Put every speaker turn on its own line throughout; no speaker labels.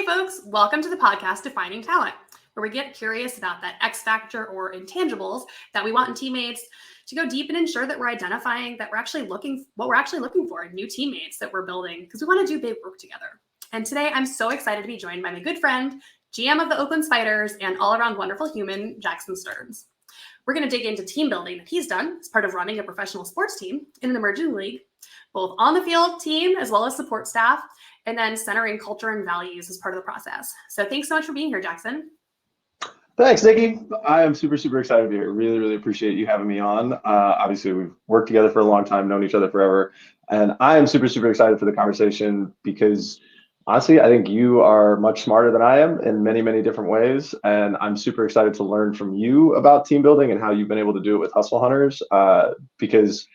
folks, welcome to the podcast Defining Talent, where we get curious about that X factor or intangibles that we want in teammates to go deep and ensure that we're identifying that what we're actually looking for in new teammates that we're building, because we want to do big work together. And today I'm so excited to be joined by my good friend, GM of the Oakland Spiders and all-around wonderful human, Jackson Stearns. We're going to dig into team building that he's done as part of running a professional sports team in an emerging league, both on the field team as well as support staff, and then centering culture and values as part of the process. So thanks so much for being here, Jackson.
Thanks, Nikki. I am super excited to be here. Really appreciate you having me on. Obviously, we've worked together for a long time, known each other forever. And I am super excited for the conversation because honestly, I think you are much smarter than I am in many different ways. And I'm super excited to learn from you about team building and how you've been able to do it with Hustle Hunters. Because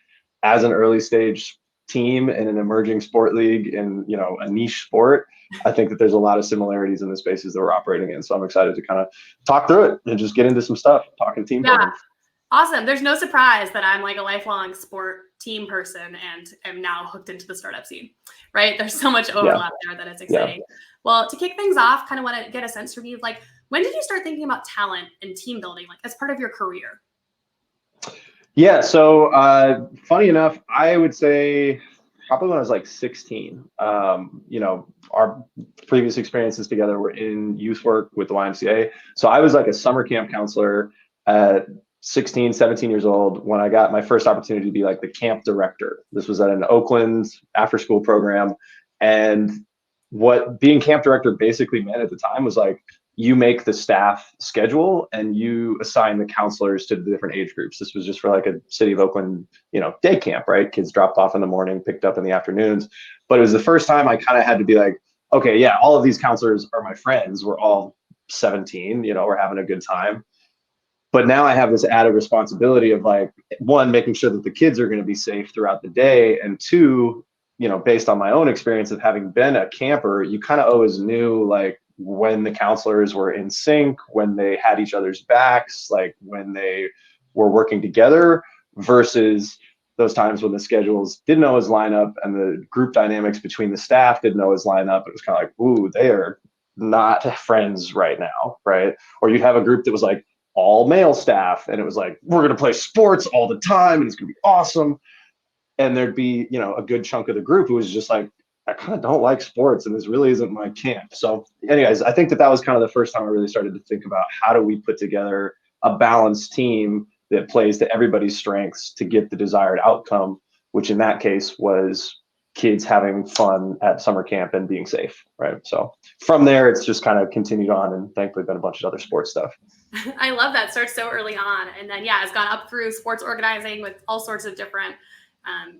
as an early stage team in an emerging sport league in a niche sport, I think that there's a lot of similarities in the spaces that we're operating in. So I'm excited to kind of talk through it and just get into some stuff, talking team building.
Awesome. There's no surprise that I'm like a lifelong sport team person and am now hooked into the startup scene, right? There's so much overlap there that it's exciting. Yeah. Well, to kick things off, kind of want to get a sense from you, like, when did you start thinking about talent and team building, like as part of your career?
Yeah, so funny enough, I would say probably when I was like 16. Our previous experiences together were in youth work with the YMCA. So I was like a summer camp counselor at 16, 17 years old when I got my first opportunity to be like the camp director. This was at an Oakland after-school program. And what being camp director basically meant at the time was like, you make the staff schedule and you assign the counselors to the different age groups. This was just for like a city of Oakland, day camp, right? Kids dropped off in the morning, picked up in the afternoons. But it was the first time I kind of had to be like, okay, yeah, all of these counselors are my friends. We're all 17, we're having a good time. But now I have this added responsibility of like, one, making sure that the kids are going to be safe throughout the day. And two, based on my own experience of having been a camper, you kind of always knew like when the counselors were in sync, when they had each other's backs, like when they were working together versus those times when the schedules didn't always line up and the group dynamics between the staff didn't always line up. It was kind of like, ooh, they are not friends right now, right? Or you'd have a group that was like all male staff and it was like, we're going to play sports all the time and it's going to be awesome. And there'd be, a good chunk of the group who was just like, I kind of don't like sports and this really isn't my camp. So anyways, I think that was kind of the first time I really started to think about how do we put together a balanced team that plays to everybody's strengths to get the desired outcome, which in that case was kids having fun at summer camp and being safe, right? So from there, it's just kind of continued on and thankfully been a bunch of other sports stuff.
I love that. Starts so early on. And then, it's gone up through sports organizing with all sorts of different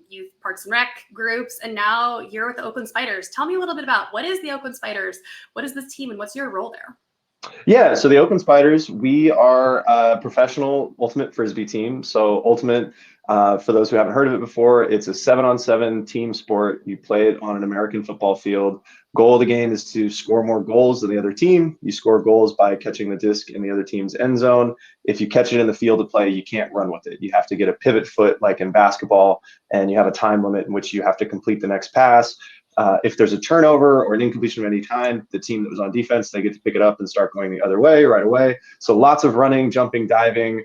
youth parks and rec groups, and now you're with the Oakland Spiders. Tell me a little bit about what is the Oakland Spiders, what is this team, and what's your role there?
Yeah, so the Oakland Spiders, we are a professional ultimate frisbee team. So ultimate, for those who haven't heard of it before, it's a 7-on-7 team sport. You play it on an American football field. Goal of the game is to score more goals than the other team. You score goals by catching the disc in the other team's end zone. If you catch it in the field of play, you can't run with it. You have to get a pivot foot like in basketball, and you have a time limit in which you have to complete the next pass. If there's a turnover or an incompletion of any kind, the team that was on defense, they get to pick it up and start going the other way right away. So lots of running, jumping, diving,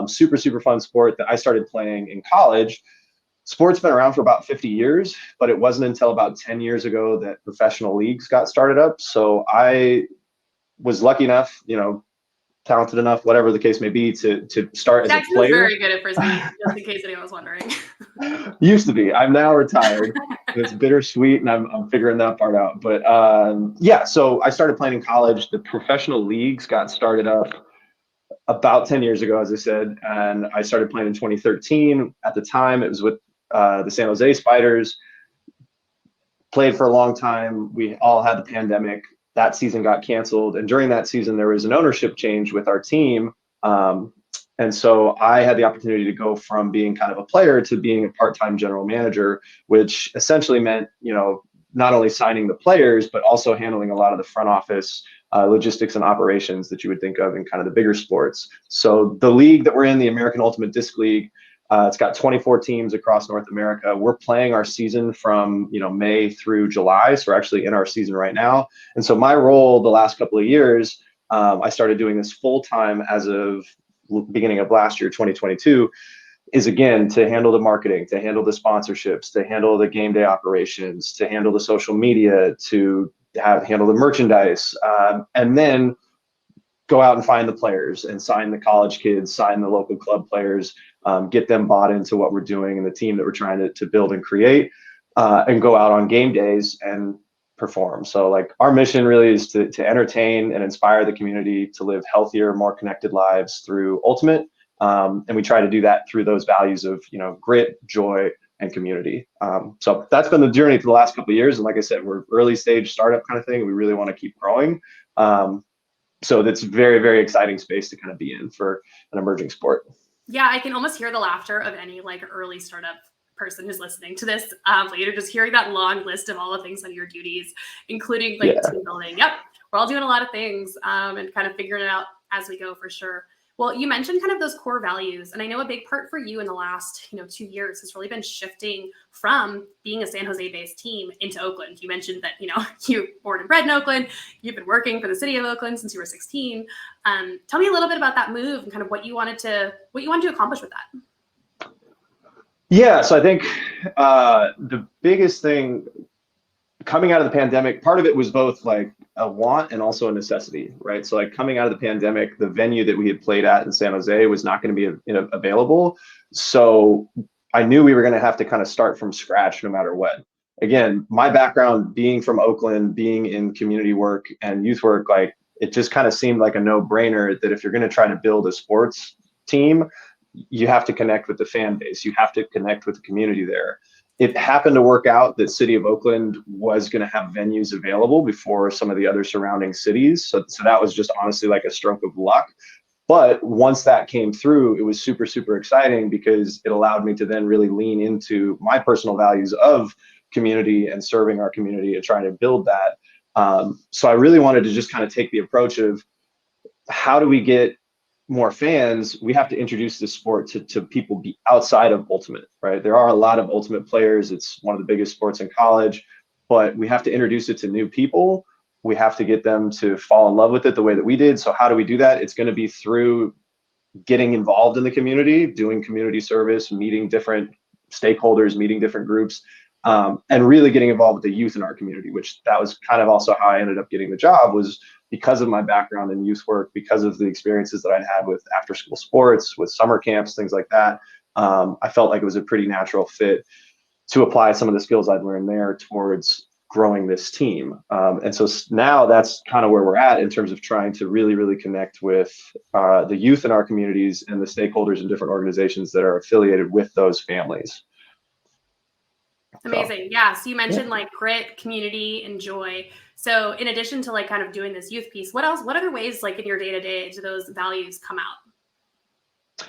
super fun sport that I started playing in college. Sport's been around for about 50 years, but it wasn't until about 10 years ago that professional leagues got started up. So I was lucky enough, talented enough, whatever the case may be, to start as a player.
Very good at frisbee, just in case anyone was wondering.
Used to be. I'm now retired. It's bittersweet, and I'm figuring that part out. But so I started playing in college. The professional leagues got started up about 10 years ago, as I said, and I started playing in 2013. At the time, it was with the San Jose Spiders. Played for a long time. We all had the pandemic. That season got canceled. And during that season, there was an ownership change with our team. And so I had the opportunity to go from being kind of a player to being a part-time general manager, which essentially meant, not only signing the players, but also handling a lot of the front office logistics and operations that you would think of in kind of the bigger sports. So the league that we're in, the American Ultimate Disc League, It's got 24 teams across North America. We're playing our season from May through July, so we're actually in our season right now. And so my role the last couple of years, I started doing this full time as of beginning of last year, 2022, is again to handle the marketing, to handle the sponsorships, to handle the game day operations, to handle the social media, to handle the merchandise, and then go out and find the players and sign the college kids, sign the local club players, get them bought into what we're doing and the team that we're trying to build and create, and go out on game days and perform. So like our mission really is to entertain and inspire the community to live healthier, more connected lives through Ultimate. And we try to do that through those values of, grit, joy, and community. So that's been the journey for the last couple of years. And like I said, we're early stage startup kind of thing. We really want to keep growing. So that's very, very exciting space to kind of be in for an emerging sport.
Yeah, I can almost hear the laughter of any like early startup person who's listening to this later, just hearing that long list of all the things on your duties, including like team building. Yep, we're all doing a lot of things and kind of figuring it out as we go for sure. Well, you mentioned kind of those core values, and I know a big part for you in the last 2 years has really been shifting from being a San Jose-based team into Oakland. You mentioned that you born and bred in Oakland. You've been working for the city of Oakland since you were 16. Tell me a little bit about that move and kind of what you wanted to accomplish with that.
Yeah, so I think the biggest thing coming out of the pandemic, part of it was both like a want and also a necessity, right? So like coming out of the pandemic, the venue that we had played at in San Jose was not going to be available. So I knew we were going to have to kind of start from scratch no matter what. Again, my background being from Oakland, being in community work and youth work, like it just kind of seemed like a no-brainer that if you're going to try to build a sports team, you have to connect with the fan base. You have to connect with the community there. It happened to work out that City of Oakland was going to have venues available before some of the other surrounding cities. So that was just honestly like a stroke of luck. But once that came through, it was super, super exciting because it allowed me to then really lean into my personal values of community and serving our community and trying to build that. So I really wanted to just kind of take the approach of how do we get more fans? We have to introduce this sport to people be outside of Ultimate, right? There are a lot of Ultimate players. It's one of the biggest sports in college, but we have to introduce it to new people. We have to get them to fall in love with it the way that we did. So how do we do that? It's going to be through getting involved in the community, doing community service, meeting different stakeholders, meeting different groups, and really getting involved with the youth in our community, which that was kind of also how I ended up getting the job, was because of my background in youth work, because of the experiences that I'd had with after school sports, with summer camps, things like that. I felt like it was a pretty natural fit to apply some of the skills I'd learned there towards growing this team. And so now that's kind of where we're at in terms of trying to really, really connect with the youth in our communities and the stakeholders in different organizations that are affiliated with those families.
Amazing. Yeah. So you mentioned like grit, community, and joy. So in addition to like kind of doing this youth piece, what other ways like in your day-to-day do those values come out?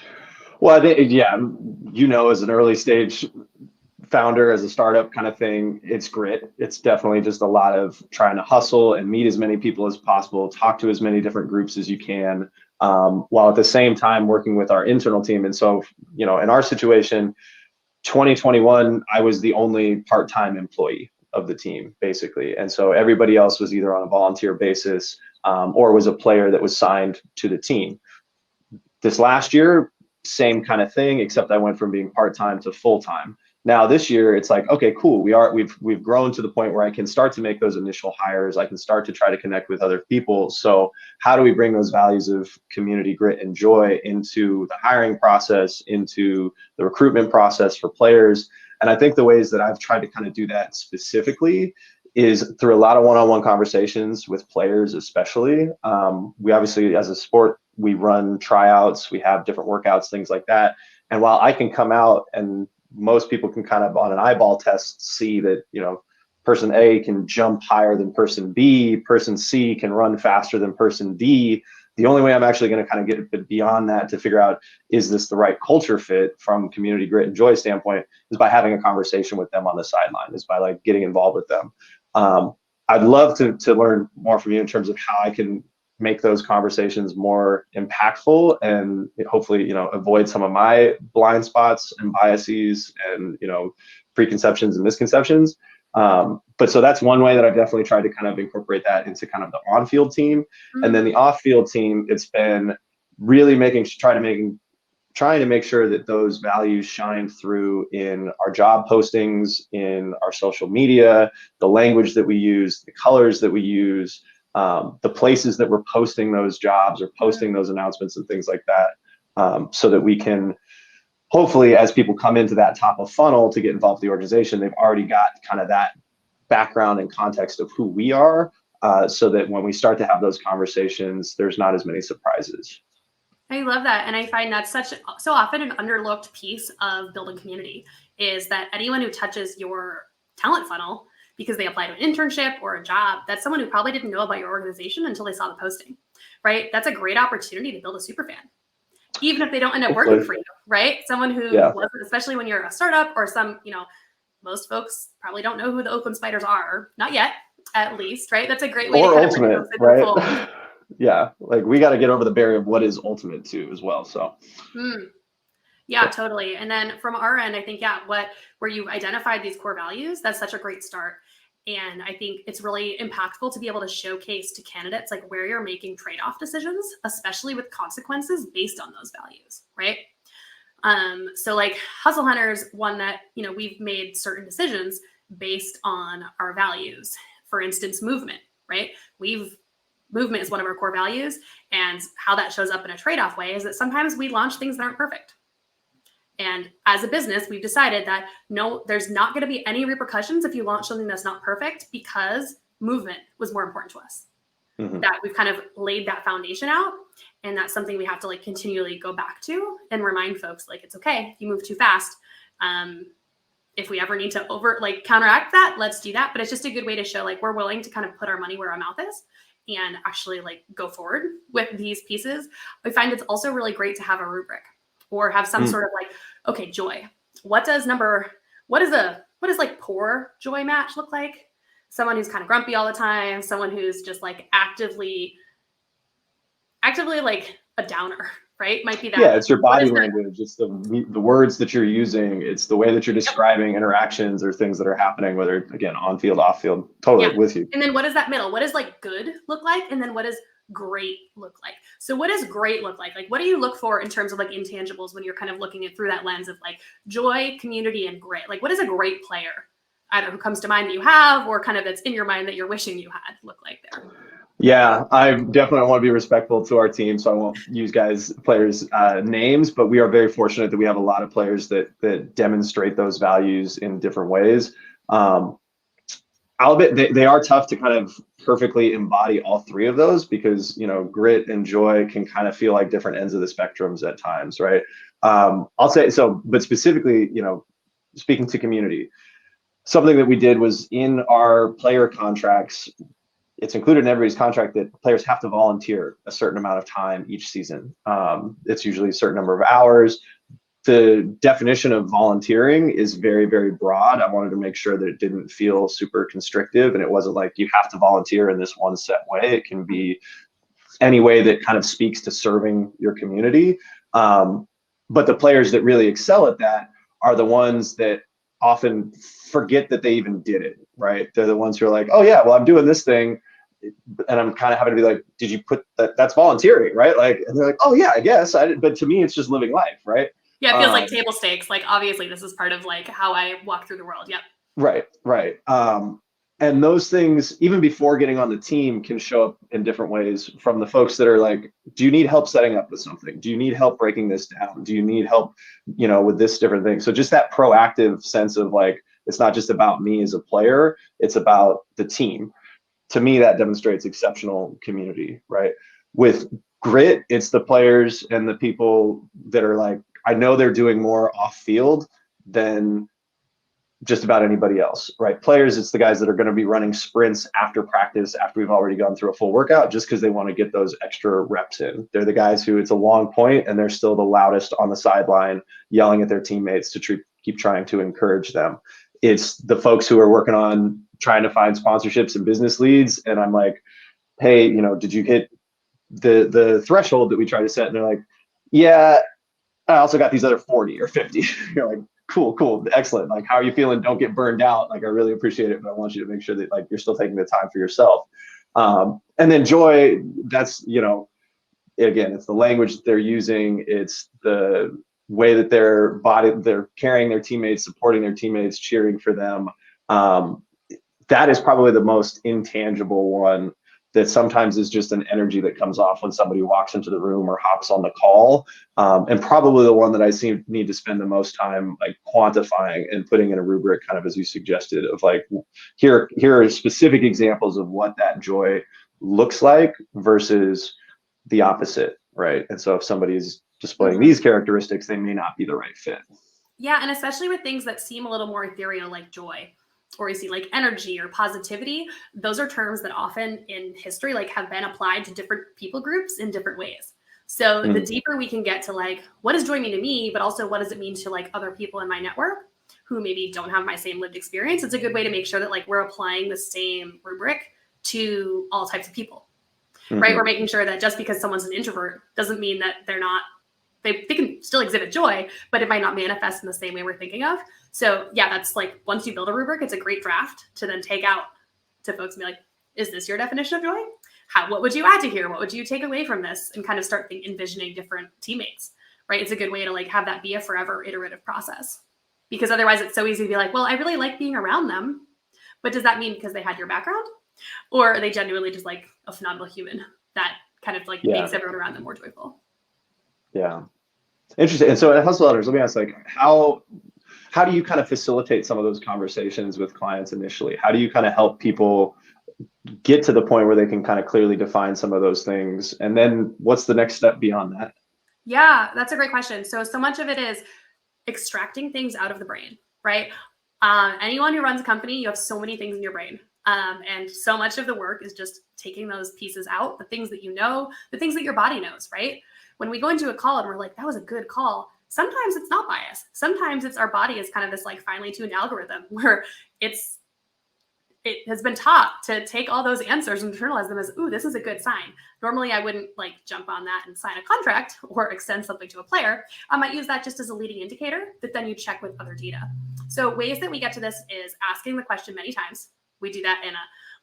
Well, I think, as an early stage founder, as a startup kind of thing, it's grit. It's definitely just a lot of trying to hustle and meet as many people as possible, talk to as many different groups as you can, while at the same time working with our internal team. And so, in our situation, 2021, I was the only part-time employee of the team, basically. And so everybody else was either on a volunteer basis or was a player that was signed to the team. This last year, same kind of thing, except I went from being part-time to full-time. Now this year, it's like, okay, cool. We've grown to the point where I can start to make those initial hires. I can start to try to connect with other people. So how do we bring those values of community, grit, and joy into the hiring process, into the recruitment process for players? And I think the ways that I've tried to kind of do that specifically is through a lot of one-on-one conversations with players, especially. We obviously, as a sport, we run tryouts, we have different workouts, things like that. And while I can come out and most people can kind of on an eyeball test see that, person A can jump higher than person B, person C can run faster than person D. The only way I'm actually going to kind of get a bit beyond that to figure out, is this the right culture fit from community grit and joy standpoint, is by having a conversation with them on the sideline, is by like getting involved with them. I'd love to learn more from you in terms of how I can make those conversations more impactful and hopefully, you know, avoid some of my blind spots and biases and, you know, preconceptions and misconceptions. But so that's one way that I've definitely tried to kind of incorporate that into kind of the on-field team. And then the off-field team, it's been really trying to make sure that those values shine through in our job postings, in our social media, the language that we use, the colors that we use, the places that we're posting those jobs or posting those announcements and things like that, so that we can hopefully, as people come into that top of funnel to get involved in the organization, they've already got kind of that background and context of who we are, so that when we start to have those conversations, there's not as many surprises.
I love that. And I find that's so often an underlooked piece of building community is that anyone who touches your talent funnel because they applied to an internship or a job, that's someone who probably didn't know about your organization until they saw the posting, right? That's a great opportunity to build a super fan, even if they don't end up working for you, right? Someone who wasn't, especially when you're a startup or some, you know, most folks probably don't know who the Oakland Spiders are, not yet, at least, right? That's a great way
or
to
ultimate, right? Yeah, like we got to get over the barrier of what is ultimate too as well. So
yeah, totally. And then from our end, I think, where you've identified these core values, that's such a great start. And I think it's really impactful to be able to showcase to candidates like where you're making trade-off decisions, especially with consequences based on those values, right? So like Hustle Hunters, one that, you know, we've made certain decisions based on our values. For instance, movement, right? Movement is one of our core values, and how that shows up in a trade-off way is that sometimes we launch things that aren't perfect. And as a business, we've decided that no, there's not going to be any repercussions if you launch something that's not perfect because movement was more important to us. That we've kind of laid that foundation out, and that's something we have to like continually go back to and remind folks like it's okay if you move too fast. If we ever need to counteract that, let's do that. But it's just a good way to show like we're willing to kind of put our money where our mouth is and actually like go forward with these pieces. I find it's also really great to have a rubric or have some sort of like, okay, joy. What does like poor joy match look like? Someone who's kind of grumpy all the time, someone who's just like actively like a downer, right? Might be that.
Yeah, it's your body language. It's the words that you're using. It's the way that you're describing interactions or things that are happening, whether again, on field, off field, totally with you.
And then what is that middle? What does like good look like? And then what does great look like? So what does great look like? Like, what do you look for in terms of like intangibles when you're kind of looking at through that lens of like joy, community, and grit? Like, what is a great player? I don't know who comes to mind that you have, or kind of that's in your mind that you're wishing you had look like there.
Yeah, I definitely want to be respectful to our team, so I won't use players' names, but we are very fortunate that we have a lot of players that demonstrate those values in different ways. I'll admit they are tough to kind of perfectly embody all three of those because, you know, grit and joy can kind of feel like different ends of the spectrums at times, right? I'll say so, but specifically, you know, speaking to community, something that we did was in our player contracts. It's included in everybody's contract that players have to volunteer a certain amount of time each season. It's usually a certain number of hours. The definition of volunteering is very, very broad. I wanted to make sure that it didn't feel super constrictive, and it wasn't like you have to volunteer in this one set way. It can be any way that kind of speaks to serving your community. But the players that really excel at that are the ones that often forget that they even did it, right? They're the ones who are like, oh yeah, well, I'm doing this thing, and I'm kind of having to be like, did you put that? That's volunteering, right? Like, and they're like, oh yeah, I guess. But to me, it's just living life, right?
Yeah, it feels like table stakes. Like, obviously, this is part of like how I walk through the world. Yep.
Right. And those things, even before getting on the team, can show up in different ways from the folks that are like, do you need help setting up with something? Do you need help breaking this down? Do you need help, you know, with this different thing? So just that proactive sense of like, it's not just about me as a player, it's about the team. To me, that demonstrates exceptional community, right? With grit, it's the players and the people that are like, I know they're doing more off field than just about anybody else, right? Players, it's the guys that are going to be running sprints after practice, after we've already gone through a full workout, just because they want to get those extra reps in. They're the guys who it's a long point and they're still the loudest on the sideline, yelling at their teammates to keep trying to encourage them. It's the folks who are working on trying to find sponsorships and business leads. And I'm like, hey, you know, did you hit the threshold that we try to set, and they're like, yeah, I also got these other 40 or 50. You're like, cool, excellent. Like, how are you feeling? Don't get burned out. Like, I really appreciate it, but I want you to make sure that like you're still taking the time for yourself. And then joy, that's, again, it's the language that they're using. It's the way that they're carrying their teammates, supporting their teammates, cheering for them. That is probably the most intangible one, that sometimes is just an energy that comes off when somebody walks into the room or hops on the call. And probably the one that I need to spend the most time like quantifying and putting in a rubric, kind of as you suggested, of like, here are specific examples of what that joy looks like versus the opposite, right? And so if somebody's displaying these characteristics, they may not be the right fit.
Yeah, and especially with things that seem a little more ethereal, like joy, or you see like energy or positivity, those are terms that often in history like have been applied to different people groups in different ways. So the deeper we can get to like, what does joy mean to me, but also what does it mean to like other people in my network who maybe don't have my same lived experience, it's a good way to make sure that like we're applying the same rubric to all types of people, right? We're making sure that just because someone's an introvert doesn't mean that they're not, they can still exhibit joy, but it might not manifest in the same way we're thinking of. So yeah, that's like, once you build a rubric, it's a great draft to then take out to folks and be like, is this your definition of joy? What would you add to here? What would you take away from this? And kind of start envisioning different teammates, right? It's a good way to like have that be a forever iterative process, because otherwise it's so easy to be like, well, I really like being around them, but does that mean because they had your background, or are they genuinely just like a phenomenal human that kind of like makes everyone around them more joyful?
Yeah. Interesting. And so at Hustle Others, let me ask, like, how do you kind of facilitate some of those conversations with clients initially? How do you kind of help people get to the point where they can kind of clearly define some of those things? And then what's the next step beyond that?
Yeah, that's a great question. So much of it is extracting things out of the brain, right? Anyone who runs a company, you have so many things in your brain. And so much of the work is just taking those pieces out, the things that you know, the things that your body knows, right? When we go into a call and we're like, that was a good call, sometimes it's not bias. Sometimes it's our body is kind of this like finely tuned algorithm where it has been taught to take all those answers and internalize them as, ooh, this is a good sign. Normally I wouldn't like jump on that and sign a contract or extend something to a player. I might use that just as a leading indicator that then you check with other data. So ways that we get to this is asking the question many times. We do that in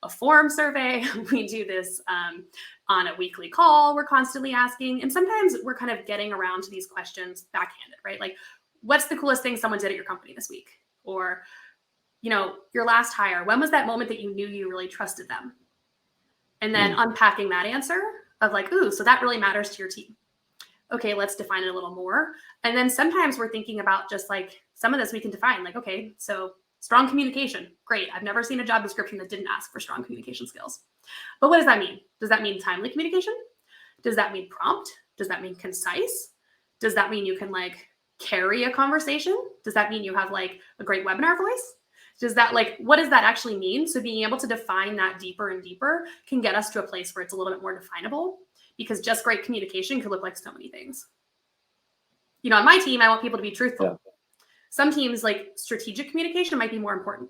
a forum survey. We do this on a weekly call. We're constantly asking. And sometimes we're kind of getting around to these questions backhanded, right? Like, what's the coolest thing someone did at your company this week? Or, your last hire, when was that moment that you knew you really trusted them? And then unpacking that answer of like, ooh, so that really matters to your team. Okay, let's define it a little more. And then sometimes we're thinking about just like some of this we can define, like, okay, so strong communication, great. I've never seen a job description that didn't ask for strong communication skills. But what does that mean? Does that mean timely communication? Does that mean prompt? Does that mean concise? Does that mean you can like carry a conversation? Does that mean you have like a great webinar voice? Does that like, what does that actually mean? So being able to define that deeper and deeper can get us to a place where it's a little bit more definable, because just great communication could look like so many things. On my team, I want people to be truthful. Yeah. Some teams, like strategic communication might be more important.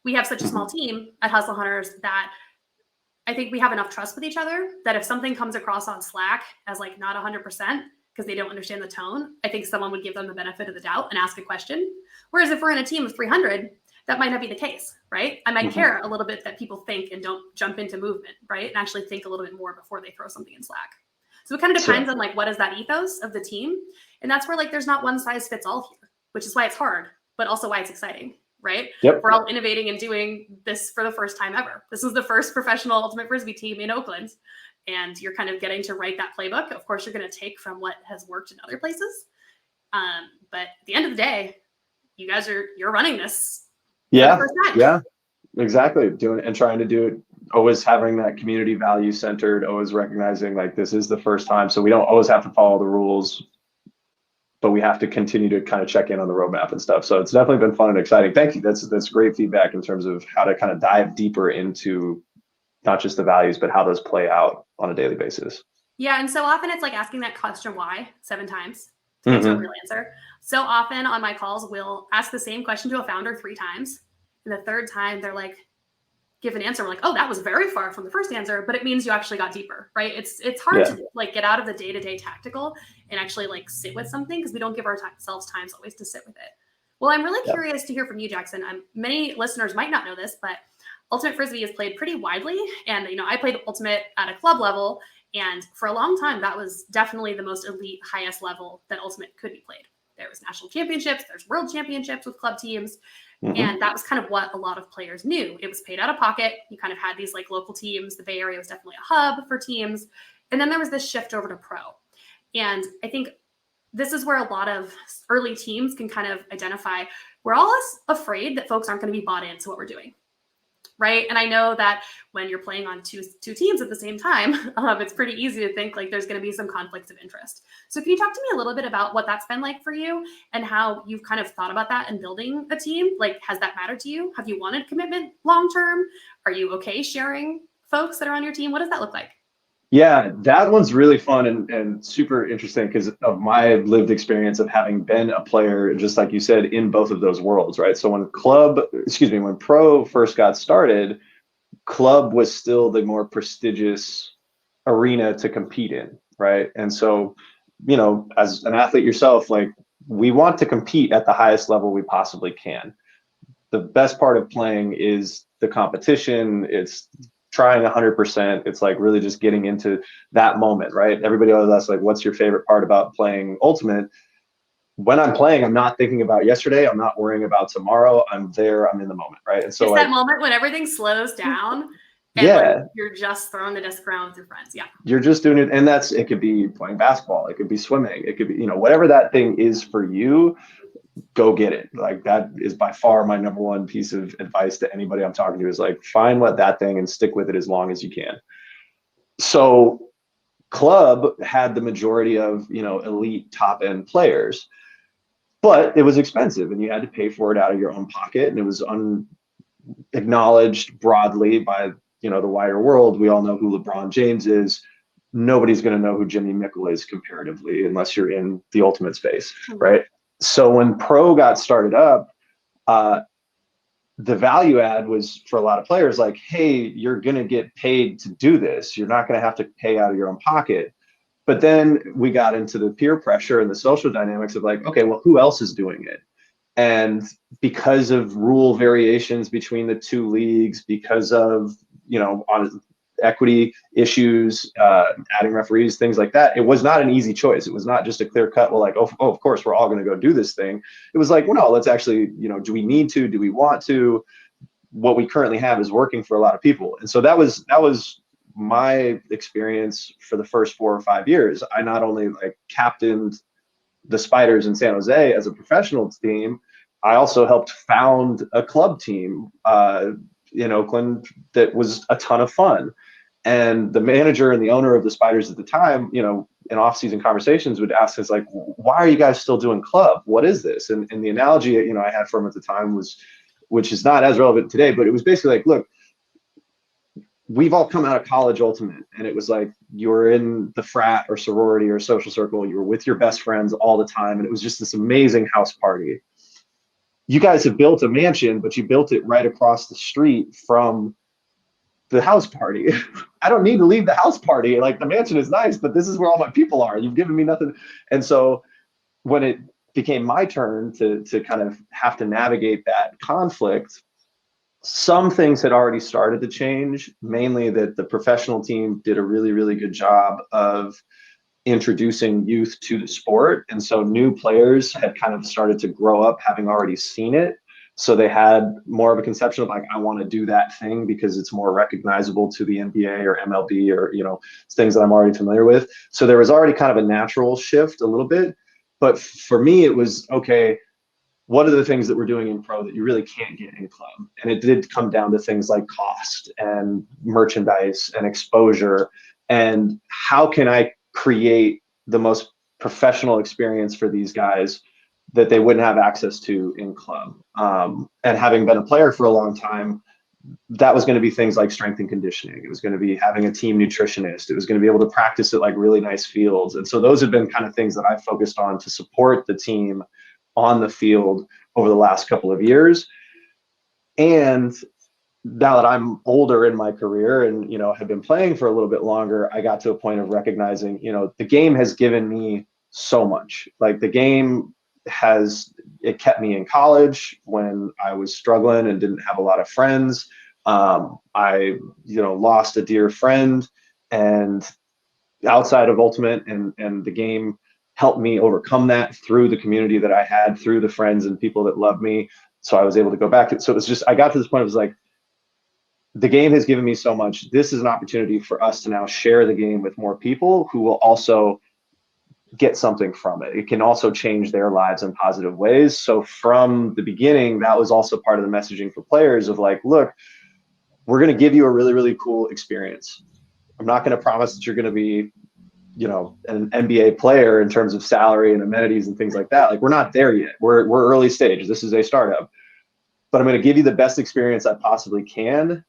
We have such a small team at Hustle Hunters that I think we have enough trust with each other that if something comes across on Slack as like not 100% because they don't understand the tone, I think someone would give them the benefit of the doubt and ask a question. Whereas if we're in a team of 300, that might not be the case, right? I might care a little bit that people think and don't jump into movement, right? And actually think a little bit more before they throw something in Slack. So it kind of depends on like, what is that ethos of the team? And that's where like, there's not one size fits all here, which is why it's hard, but also why it's exciting, right?
Yep.
We're all innovating and doing this for the first time ever. This is the first professional ultimate frisbee team in Oakland. And you're kind of getting to write that playbook. Of course, you're going to take from what has worked in other places. But at the end of the day, you guys you're running this.
Yeah, exactly. Doing it and trying to do it, always having that community value centered, always recognizing like this is the first time. So we don't always have to follow the rules, but we have to continue to kind of check in on the roadmap and stuff. So it's definitely been fun and exciting. Thank you. That's great feedback in terms of how to kind of dive deeper into not just the values, but how those play out on a daily basis.
Yeah. And so often it's like asking that question why 7 times to get to a real answer. So often on my calls, we'll ask the same question to a founder 3 times. And the 3rd time they're like, give an answer, we're like, oh, that was very far from the first answer, but it means you actually got deeper, right? It's hard to like get out of the day-to-day tactical and actually like sit with something, because we don't give ourselves time always to sit with it. Well, I'm really curious to hear from you, Jackson. Many listeners might not know this, but Ultimate Frisbee is played pretty widely. And, I played Ultimate at a club level. And for a long time, that was definitely the most elite, highest level that Ultimate could be played. There was national championships, there's world championships with club teams. And that was kind of what a lot of players knew. It was paid out of pocket. You kind of had these like local teams. The Bay Area was definitely a hub for teams. And then there was this shift over to pro. And I think this is where a lot of early teams can kind of identify, we're all afraid that folks aren't going to be bought into what we're doing. Right. And I know that when you're playing on two teams at the same time, it's pretty easy to think like there's going to be some conflicts of interest. So can you talk to me a little bit about what that's been like for you and how you've kind of thought about that in building a team? Like, has that mattered to you? Have you wanted commitment long term? Are you okay sharing folks that are on your team? What does that look like?
Yeah, that one's really fun and super interesting because of my lived experience of having been a player, just like you said, in both of those worlds, right? So when pro first got started, club was still the more prestigious arena to compete in, right? And so, as an athlete yourself, like, we want to compete at the highest level we possibly can. The best part of playing is the competition. It's trying 100%. It's like really just getting into that moment, right? Everybody always asks, like, what's your favorite part about playing Ultimate? When I'm playing, I'm not thinking about yesterday. I'm not worrying about tomorrow. I'm there. I'm in the moment, right? And so
it's that moment when everything slows down and like, you're just throwing the disc around with your friends. Yeah.
You're just doing it. And it could be playing basketball. It could be swimming. It could be, whatever that thing is for you, go get it. Like, that is by far my number one piece of advice to anybody I'm talking to, is like, find that thing and stick with it as long as you can. So club had the majority of, elite top end players, but it was expensive and you had to pay for it out of your own pocket. And it was acknowledged broadly by, the wider world. We all know who LeBron James is. Nobody's going to know who Jimmy Mickle is comparatively, unless you're in the Ultimate space, right? So when pro got started up, the value add was for a lot of players like, hey, you're going to get paid to do this. You're not going to have to pay out of your own pocket. But then we got into the peer pressure and the social dynamics of like, okay, well, who else is doing it? And because of rule variations between the two leagues, because of, on equity issues, adding referees, things like that, it was not an easy choice. It was not just a clear cut, well, like, oh, of course, we're all going to go do this thing. It was like, well, no, let's actually, do we need to? Do we want to? What we currently have is working for a lot of people. And so that was my experience for the first 4 or 5 years. I not only like captained the Spiders in San Jose as a professional team, I also helped found a club team in Oakland that was a ton of fun. And the manager and the owner of the Spiders at the time, in off-season conversations would ask us like, why are you guys still doing club? What is this? And the analogy, I had for him at the time was, which is not as relevant today, but it was basically like, look, we've all come out of college Ultimate, and it was like you were in the frat or sorority or social circle, you were with your best friends all the time, and it was just this amazing house party. You guys have built a mansion, but you built it right across the street from the house party. I don't need to leave the house party. Like, the mansion is nice, but this is where all my people are. You've given me nothing. And so when it became my turn to kind of have to navigate that conflict, some things had already started to change, mainly that the professional team did a really, really good job of introducing youth to the sport. And so new players had kind of started to grow up having already seen it. So they had more of a conception of like, I want to do that thing because it's more recognizable to the NBA or MLB or, things that I'm already familiar with. So there was already kind of a natural shift a little bit. But for me, it was, okay, what are the things that we're doing in pro that you really can't get in club? And it did come down to things like cost and merchandise and exposure. And how can I create the most professional experience for these guys that they wouldn't have access to in club? And having been a player for a long time, that was going to be things like strength and conditioning. It was going to be having a team nutritionist. It was going to be able to practice at like really nice fields. And so those have been kind of things that I focused on to support the team on the field over the last couple of years. And now that I'm older in my career and, have been playing for a little bit longer, I got to a point of recognizing, the game has given me so much. Like it kept me in college when I was struggling and didn't have a lot of friends. I, lost a dear friend, and outside of Ultimate and the game helped me overcome that through the community that I had, through the friends and people that loved me. So I was able to go back to it. So it was just, I got to this point, it was like, the game has given me so much. This is an opportunity for us to now share the game with more people who will also get something from it. It can also change their lives in positive ways. So from the beginning, that was also part of the messaging for players of like, look, we're going to give you a really, really cool experience. I'm not going to promise that you're going to be, an NBA player in terms of salary and amenities and things like that. Like, we're not there yet. We're early stage. This is a startup, but I'm going to give you the best experience I possibly can.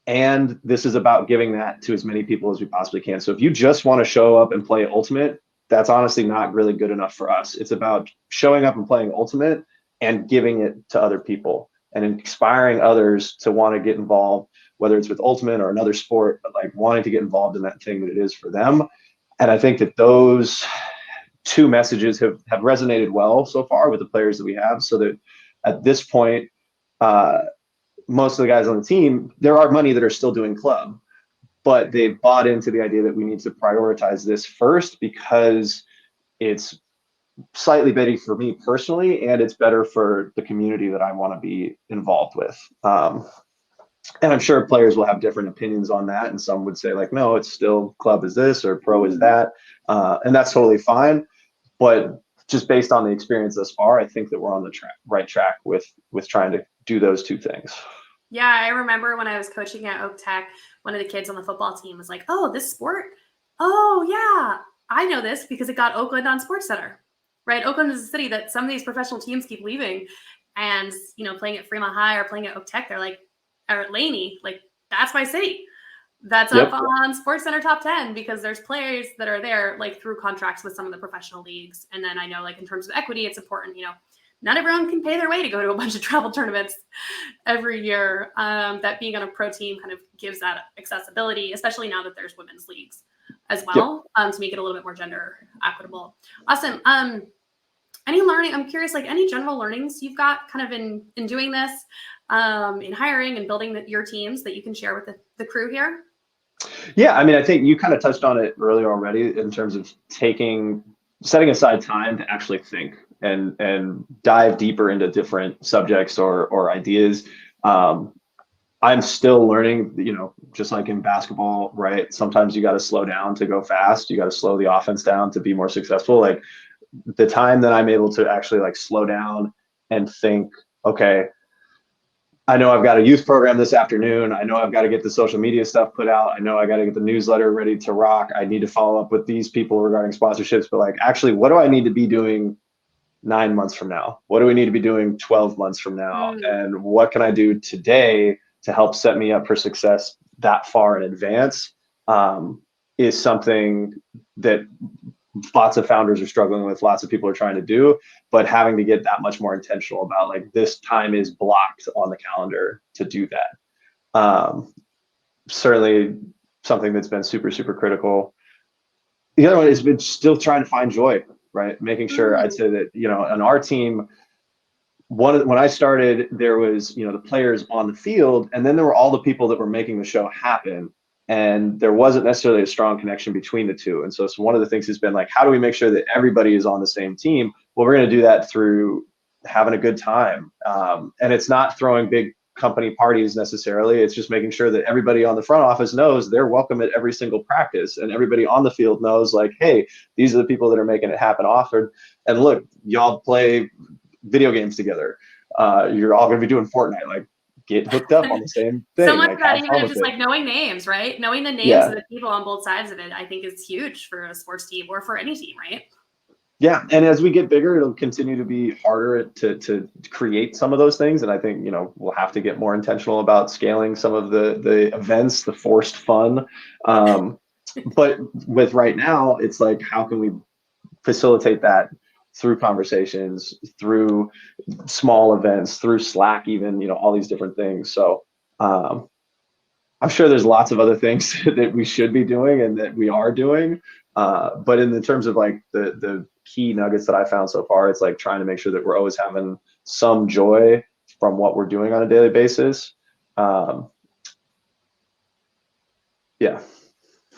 And this is about giving that to as many people as we possibly can. So if you just want to show up and play Ultimate, that's honestly not really good enough for us. It's about showing up and playing Ultimate and giving it to other people and inspiring others to want to get involved, whether it's with Ultimate or another sport, but like wanting to get involved in that thing that it is for them. And I think that those two messages have resonated well so far with the players that we have, so that at this point, most of the guys on the team, there are many that are still doing club, but they've bought into the idea that we need to prioritize this first because it's slightly better for me personally, and it's better for the community that I want to be involved with. And I'm sure players will have different opinions on that, and some would say like, no, it's still club is this or pro is that, and that's totally fine. But just based on the experience thus far, I think that we're on the right track with trying to do those two things.
Yeah, I remember when I was coaching at Oak Tech, one of the kids on the football team was like, oh, this sport? Oh, yeah, I know this because it got Oakland on SportsCenter, right? Oakland is a city that some of these professional teams keep leaving, and, playing at Fremont High or playing at Oak Tech, they're like, or at Laney, like, that's my city. That's up on SportsCenter top 10 because there's players that are there like through contracts with some of the professional leagues. And then I know like in terms of equity, it's important, not everyone can pay their way to go to a bunch of travel tournaments every year. That being on a pro team kind of gives that accessibility, especially now that there's women's leagues as well, to make it a little bit more gender equitable. Awesome. Any learning, I'm curious, like any general learnings you've got kind of in doing this, in hiring and building your teams that you can share with the crew here?
Yeah, I mean, I think you kind of touched on it earlier already in terms of setting aside time to actually think and dive deeper into different subjects or ideas. I'm still learning, just like in basketball, right? Sometimes you got to slow down to go fast. You got to slow the offense down to be more successful. Like the time that I'm able to actually like slow down and think, okay, I know I've got a youth program this afternoon. I know I've got to get the social media stuff put out. I know I got to get the newsletter ready to rock. I need to follow up with these people regarding sponsorships, but like, actually, what do I need to be doing 9 months from now? What do we need to be doing 12 months from now? And what can I do today to help set me up for success that far in advance, is something that lots of founders are struggling with, lots of people are trying to do, but having to get that much more intentional about like this time is blocked on the calendar to do that. Certainly something that's been super, super critical. The other one has been still trying to find joy, right? Making sure, I'd say that, on our team, when I started, there was, the players on the field, and then there were all the people that were making the show happen. And there wasn't necessarily a strong connection between the two. And so one of the things has been like, how do we make sure that everybody is on the same team? Well, we're going to do that through having a good time. And it's not throwing big company parties necessarily. It's just making sure that everybody on the front office knows they're welcome at every single practice. And everybody on the field knows like, hey, these are the people that are making it happen often. And look, y'all play video games together. You're all going to be doing Fortnite. Like, get hooked up on the same thing.
So much
like,
about even just like knowing names, right? Knowing the names of the people on both sides of it, I think is huge for a sports team or for any team, right?
Yeah, and as we get bigger, it'll continue to be harder to create some of those things. And I think, we'll have to get more intentional about scaling some of the events, the forced fun. But with right now, it's like, how can we facilitate that through conversations, through small events, through Slack, even, all these different things. So I'm sure there's lots of other things that we should be doing and that we are doing. But in the terms of like the key nuggets that I found so far, it's like trying to make sure that we're always having some joy from what we're doing on a daily basis. Yeah.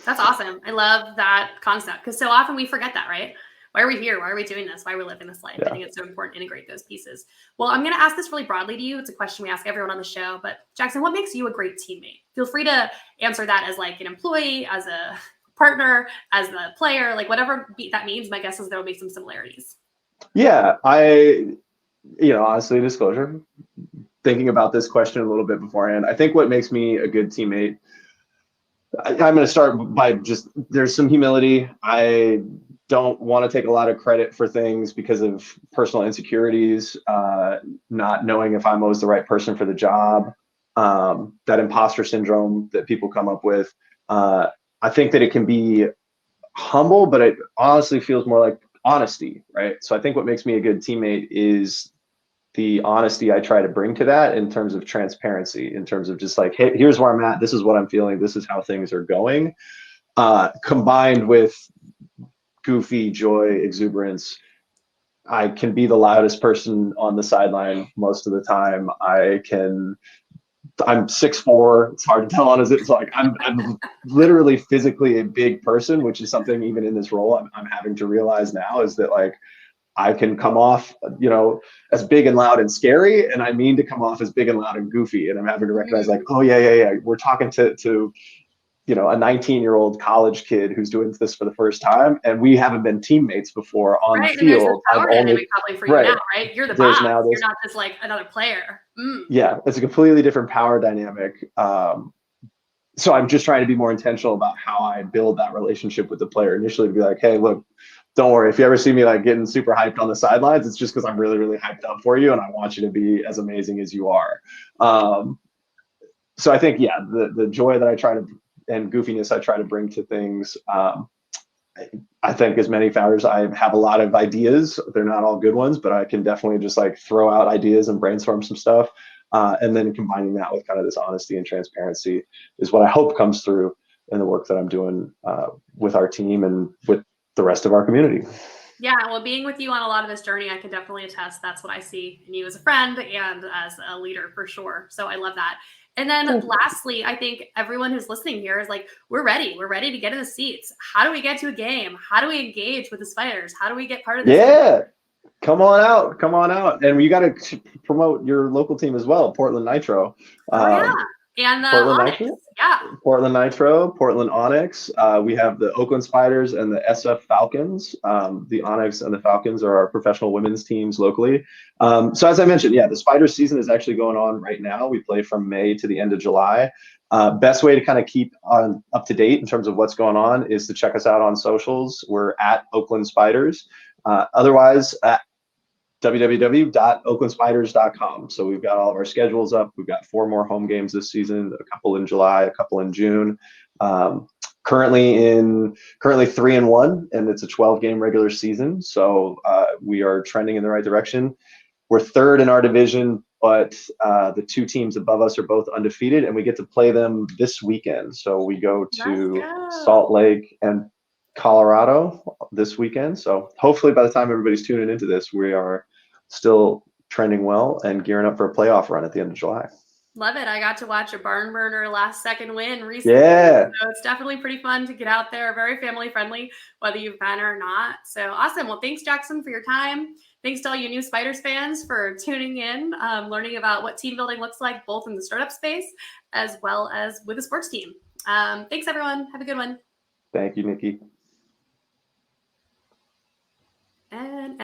That's awesome. I love that concept because so often we forget that, right? Why are we here? Why are we doing this? Why are we living this life?
Yeah.
I think it's so important to integrate those pieces. Well, I'm going to ask this really broadly to you. It's a question we ask everyone on the show, but Jackson, what makes you a great teammate? Feel free to answer that as like an employee, as a partner, as a player, like whatever that means. My guess is there will be some similarities.
Yeah, honestly, disclosure, thinking about this question a little bit beforehand, I think what makes me a good teammate, I'm going to start by just, there's some humility. I don't want to take a lot of credit for things because of personal insecurities, not knowing if I'm always the right person for the job, that imposter syndrome that people come up with. I think that it can be humble, but it honestly feels more like honesty, right? So I think what makes me a good teammate is the honesty I try to bring to that in terms of transparency, in terms of just like, hey, here's where I'm at. This is what I'm feeling. This is how things are going. Combined with goofy joy, exuberance. I can be the loudest person on the sideline most of the time. I'm 6'4". It's hard to tell on as it's like I'm literally physically a big person, which is something even in this role I'm having to realize now is that like I can come off, as big and loud and scary, and I mean to come off as big and loud and goofy. And I'm having to recognize like, oh yeah. We're talking to a 19-year-old college kid who's doing this for the first time, and we haven't been teammates before on the field.
And there's this power dynamic probably for you now, right? You're the boss. You're not just like another player.
Yeah, it's a completely different power dynamic. So I'm just trying to be more intentional about how I build that relationship with the player initially, to be like, hey, look, don't worry. If you ever see me like getting super hyped on the sidelines, it's just because I'm really, really hyped up for you, and I want you to be as amazing as you are. So I think, yeah, the joy that I try to, and goofiness I try to bring to things. I think as many founders, I have a lot of ideas. They're not all good ones, but I can definitely just like throw out ideas and brainstorm some stuff. And then combining that with kind of this honesty and transparency is what I hope comes through in the work that I'm doing with our team and with the rest of our community.
Yeah, well, being with you on a lot of this journey, I can definitely attest. That's what I see in you as a friend and as a leader for sure. So I love that. And then lastly, I think everyone who's listening here is like, we're ready. We're ready to get in the seats. How do we get to a game? How do we engage with the Spiders? How do we get part of this?
Yeah, come on out. And you got to promote your local team as well, Portland Nitro.
And the
Portland
Onyx.
Nitro?
Yeah.
Portland Nitro, Portland Onyx. We have the Oakland Spiders and the SF Falcons. The Onyx and the Falcons are our professional women's teams locally. So as I mentioned, yeah, the Spiders season is actually going on right now. We play from May to the end of July. Best way to kind of keep up to date in terms of what's going on is to check us out on socials. We're at Oakland Spiders. Otherwise, at www.oaklandspiders.com. So we've got all of our schedules up. We've got 4 more home games this season, a couple in July, a couple in June. Currently 3-1, and it's a 12-game regular season. So we are trending in the right direction. We're 3rd in our division, but the 2 teams above us are both undefeated, and we get to play them this weekend. So we go to Salt Lake and Colorado this weekend. So hopefully by the time everybody's tuning into this, we are still trending well and gearing up for a playoff run at the end of July.
Love it. I got to watch a barn burner last second win recently.
Yeah.
So it's definitely pretty fun to get out there. Very family friendly, whether you've been or not. So awesome. Well, thanks, Jackson, for your time. Thanks to all you new Spiders fans for tuning in, learning about what team building looks like, both in the startup space as well as with a sports team. Thanks, everyone. Have a good one.
Thank you, Nikki.
And